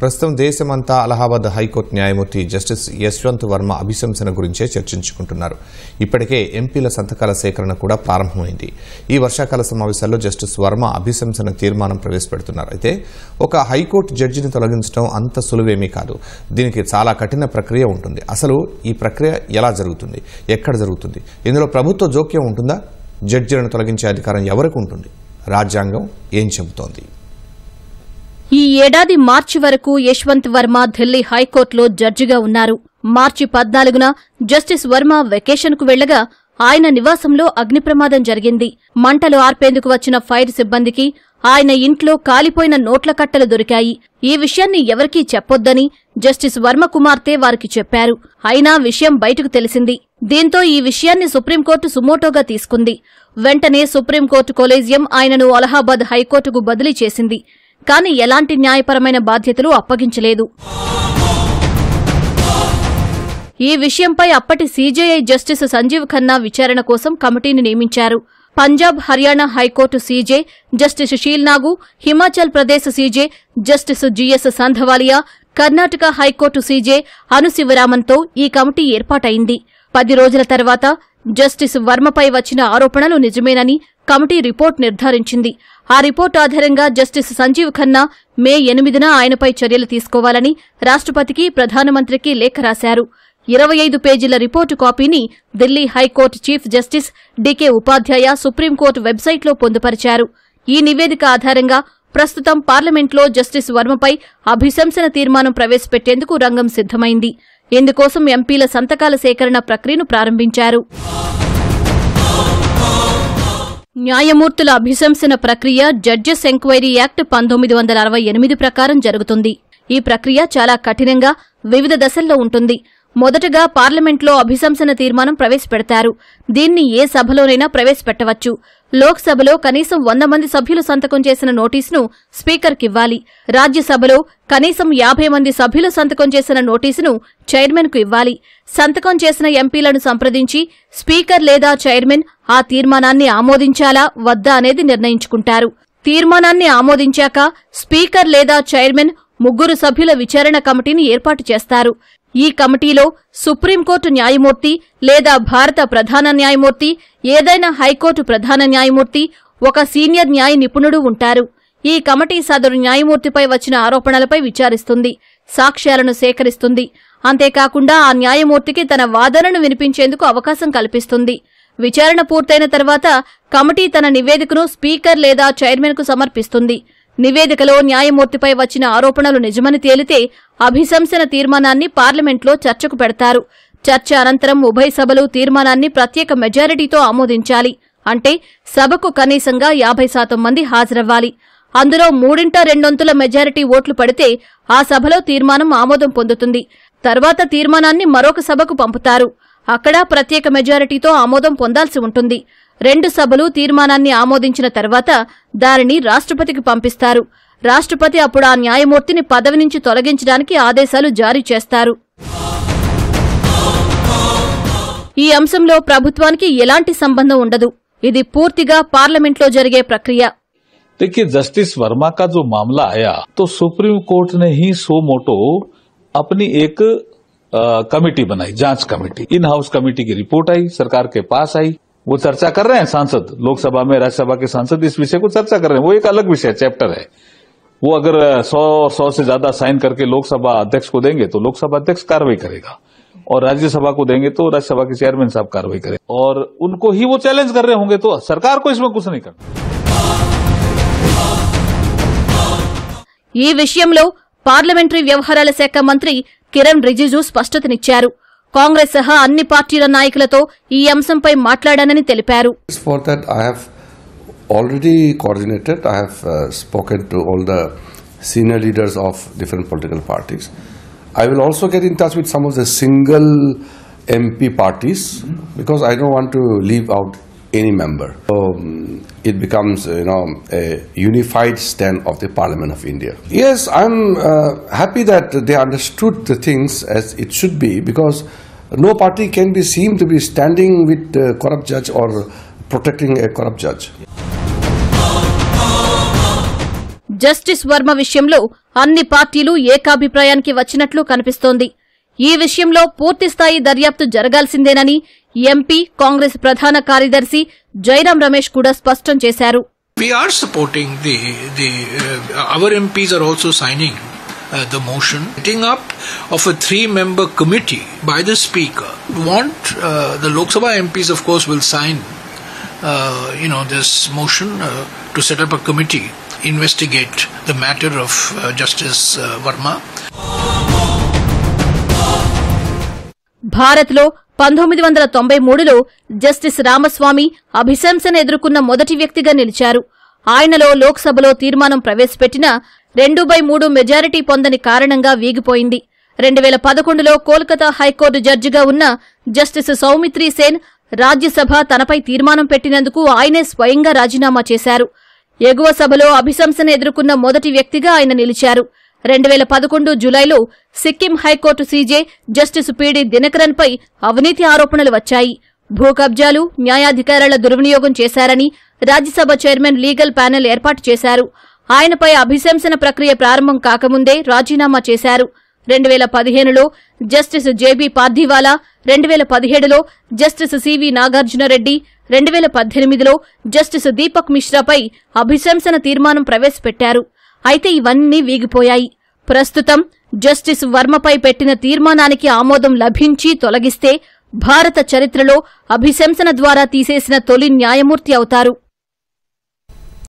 ప్రస్తుతం దేశమంతా అలహాబాద్ హైకోర్టు న్యాయమూర్తి జస్టిస్ యశ్వంత్ వర్మ అభిశంసన గురించే చర్చించుకుంటున్నారు. ఇప్పటికే ఎంపీల సంతకాల సేకరణ కూడా ప్రారంభమైంది. ఈ వర్షాకాల సమావేశాల్లో జస్టిస్ వర్మ అభిశంసన తీర్మానం ప్రవేశపెడుతున్నారు. అయితే ఒక హైకోర్టు జడ్జిని తొలగించడం అంత సులువేమీ కాదు. దీనికి చాలా కఠిన ప్రక్రియ ఉంటుంది. అసలు ఈ ప్రక్రియ ఎలా జరుగుతుంది, ఎక్కడ జరుగుతుంది, ఇందులో ప్రభుత్వ జోక్యం ఉంటుందా, జడ్జిలను తొలగించే అధికారం ఎవరికి ఉంటుంది, రాజ్యాంగం ఏం చెబుతోంది? ఈ ఏడాది మార్చి వరకు యశ్వంత్ వర్మ ఢిల్లీ హైకోర్టులో జడ్జిగా ఉన్నారు. మార్చి 14న జస్టిస్ వర్మ వెకేషన్కు వెళ్లగా ఆయన నివాసంలో అగ్ని ప్రమాదం జరిగింది. మంటలు ఆర్పేందుకు వచ్చిన ఫైర్ సిబ్బందికి ఆయన ఇంట్లో కాలిపోయిన నోట్ల కట్టలు దొరికాయి. ఈ విషయాన్ని ఎవరికీ చెప్పొద్దని జస్టిస్ వర్మ కుమార్తె వారికి చెప్పారు. అయినా విషయం బయటకు తెలిసింది. దీంతో ఈ విషయాన్ని సుప్రీంకోర్టు సుమోటోగా తీసుకుంది. వెంటనే సుప్రీంకోర్టు కొలీజియం ఆయనను అలహాబాద్ హైకోర్టుకు బదిలీ చేసింది. కానీ ఎలాంటి న్యాయపరమైన బాధ్యతలు అప్పగించలేదు. ఈ విషయంపై అప్పటి సీజేఐ జస్టిస్ సంజీవ్ ఖన్నా విచారణ కోసం కమిటీని నియమించారు. Punjab, Haryana high court CJ justice Sheel Nagu, Himachal Pradesh CJ justice GS Sandhawalia, Karnataka high court CJ Anu శివరామన్తో ఈ కమిటీ ఏర్పాటైంది. 10 రోజుల తర్వాత జస్టిస్ వర్మపై వచ్చిన ఆరోపణలు నిజమేనని కమిటీ రిపోర్ట్ నిర్ధారించింది. ఆ రిపోర్టు ఆధారంగా జస్టిస్ సంజీవ్ ఖన్నా మే 8న ఆయనపై చర్యలు తీసుకోవాలని రాష్ట్రపతికి, ప్రధానమంత్రికి లేఖ రాశారు. 25 పేజీల రిపోర్టు కాపీని Delhi high court chief justice DK Upadhyay supreme court వెబ్సైట్లో పొందుపరిచారు. ఈ నివేదిక ఆధారంగా ప్రస్తుతం పార్లమెంట్లో జస్టిస్ వర్మపై అభిశంసన తీర్మానం ప్రవేశపెట్టేందుకు రంగం సిద్ధమైంది. ఇందుకోసం ఎంపీల సంతకాల సేకరణ ప్రక్రియను ప్రారంభించారు. న్యాయమూర్తుల అభిశంసన ప్రక్రియ జడ్జెస్ ఎంక్వైరీ యాక్ట్ 1968 ప్రకారం జరుగుతుంది. ఈ ప్రక్రియ చాలా కఠినంగా వివిధ దశల్లో ఉంటుంది. మొదటగా పార్లమెంట్లో అభిశంసన తీర్మానం ప్రవేశపెడతారు. దీన్ని ఏ సభలోనైనా ప్రవేశపెట్టవచ్చు. లోక్సభలో కనీసం 100 మంది సభ్యులు సంతకం చేసిన నోటీసును స్పీకర్కివ్వాలి. రాజ్యసభలో కనీసం 50 మంది సభ్యులు సంతకం చేసిన నోటీసును చైర్మన్కు ఇవ్వాలి. సంతకం చేసిన ఎంపీలను సంప్రదించి స్పీకర్ లేదా చైర్మన్ ఆ తీర్మానాన్ని ఆమోదించాలా వద్దా అనేది నిర్ణయించుకుంటారు. తీర్మానాన్ని ఆమోదించాక స్పీకర్ లేదా చైర్మన్ 3 సభ్యుల విచారణ కమిటీని ఏర్పాటు చేస్తారు. ఈ కమిటీలో సుప్రీంకోర్టు న్యాయమూర్తి లేదా భారత ప్రధాన న్యాయమూర్తి, ఏదైనా హైకోర్టు ప్రధాన న్యాయమూర్తి, ఒక సీనియర్ న్యాయ నిపుణుడు ఉంటారు. ఈ కమిటీ సదరు న్యాయమూర్తిపై వచ్చిన ఆరోపణలపై విచారిస్తుంది, సాక్ష్యాలను సేకరిస్తుంది. అంతేకాకుండా ఆ న్యాయమూర్తికి తన వాదనను వినిపించేందుకు అవకాశం కల్పిస్తుంది. విచారణ పూర్తయిన తర్వాత కమిటీ తన నివేదికను స్పీకర్ లేదా చైర్మన్కు సమర్పిస్తుంది. నివేదికలో న్యాయమూర్తిపై వచ్చిన ఆరోపణలు నిజమని తేలితే అభిశంసన తీర్మానాన్ని పార్లమెంట్లో చర్చకు పెడతారు. చర్చ అనంతరం ఉభయ సభలు తీర్మానాన్ని ప్రత్యేక మెజారిటీతో ఆమోదించాలి. అంటే సభకు కనీసంగా 50% మంది హాజరవ్వాలి. అందులో 3/2 మెజారిటీ ఓట్లు పడితే ఆ సభలో తీర్మానం ఆమోదం పొందుతుంది. తర్వాత తీర్మానాన్ని మరొక సభకు పంపుతారు. అక్కడ ప్రత్యేక మెజారిటీతో ఆమోదం పొందాల్సి ఉంటుంది. 2 సభలు తీర్మానాన్ని ఆమోదించిన తర్వాత దానిని రాష్ట్రపతికి పంపిస్తారు. రాష్ట్రపతి అప్పుడు ఆ న్యాయమూర్తిని పదవి నుంచి తొలగించడానికి ఆదేశాలు జారీ చేస్తారు. ఈ అంశంలో ప్రభుత్వానికి ఎలాంటి సంబంధం ఉండదు. ఇది పూర్తిగా పార్లమెంట్లో జరిగే ప్రక్రియ. देखिए, जस्टिस वर्मा का जो मामला आया तो सुप्रीम कोर्ट ने ही सो मोटो अपनी एक कमेटी बनाई, जांच कमेटी। इन हाउस कमेटी की रिपोर्ट आई, सरकार के पास आई, वो चर्चा कर रहे हैं सांसद, लोकसभा में राज्यसभा के सांसद इस विषय को चर्चा कर रहे हैं। वो एक अलग विषय चैप्टर है। वो अगर 100 से ज्यादा साइन करके लोकसभा अध्यक्ष को देंगे तो लोकसभा अध्यक्ष कार्रवाई करेगा, और राज्यसभा को देंगे तो राज्यसभा के चेयरमैन साहब कार्रवाई करें, और उनको ही वो चैलेंज कर रहे होंगे, तो सरकार को इसमें कुछ नहीं करना। ఈ విషయంలో పార్లమెంటరీ వ్యవహారాల శాఖ మంత్రి కిరణ్ రిజిజు స్పష్టతనిచ్చారు. కాంగ్రెస్ సహా అన్ని పార్టీల నాయకులతో ఈ అంశంపై మాట్లాడానని తెలిపారు. For that I have already coordinated. I have spoken to all the senior leaders of different political parties. I will also get in touch with some of the single MP parties because I don't want to leave out any member. So it becomes, a unified stand of the Parliament of India. Yes, I'm happy that they understood the things as it should be, because no party can be seen to be standing with a corrupt judge or protecting a corrupt judge. Justice Varma విషయంలో అన్ని పార్టీలు ఏకాభిప్రాయానికి వచ్చినట్లు కనిపిస్తోంది. ఈ విషయంలో పూర్తిస్థాయి దర్యాప్తు జరగాల్సిందేనని MP Congress ప్రధాన కార్యదర్శి జైరాం రమేష్ కూడా స్పష్టం చేశారు. We are supporting our MPs are also signing the motion. Setting up of a 3-member committee by the Speaker. The Lok Sabha MPs, of course, will sign, this motion to set up a committee, investigate the matter of Justice Verma. భారత్లో 1993లో justice Ramaswamy అభిశంసన ఎదుర్కొన్న మొదటి వ్యక్తిగా నిలిచారు. ఆయనలో లోక్సభలో తీర్మానం ప్రవేశపెట్టినా 2/3 majority పొందని కారణంగా వీగిపోయింది. 2011లో కోల్కతా హైకోర్టు జడ్జిగా ఉన్న జస్టిస్ సౌమిత్రి సేన్ రాజ్యసభ తనపై తీర్మానం పెట్టినందుకు ఆయనే స్వయంగా రాజీనామా చేశారు. ఎగువ సభలో అభిశంసన ఎదుర్కొన్న మొదటి వ్యక్తిగా ఆయన నిలిచారు. 2011 జులైలో Sikkim high court CJ justice PD దినకరన్పై అవినీతి ఆరోపణలు వచ్చాయి. భూ కబ్జాలు, న్యాయాధికారాల దుర్వినియోగం చేశారని రాజ్యసభ చైర్మన్ లీగల్ ప్యానెల్ ఏర్పాటు చేశారు. ఆయనపై అభిశంసన ప్రక్రియ ప్రారంభం కాకముందే రాజీనామా చేశారు. 2015లో జస్టిస్ జేబీ పార్దీవాలా, 2017లో జస్టిస్ సివి నాగార్జునరెడ్డి, 2018లో జస్టిస్ దీపక్ మిశ్రాపై అభిశంసన తీర్మానం ప్రవేశపెట్టారు. అయితే ఇవన్నీ వీగిపోయాయి. ప్రస్తుతం జస్టిస్ వర్మపై పెట్టిన తీర్మానానికి ఆమోదం లభించి తొలగిస్తే భారత చరిత్రలో అభిశంసన ద్వారా తీసేసిన తొలి న్యాయమూర్తి అవుతారు.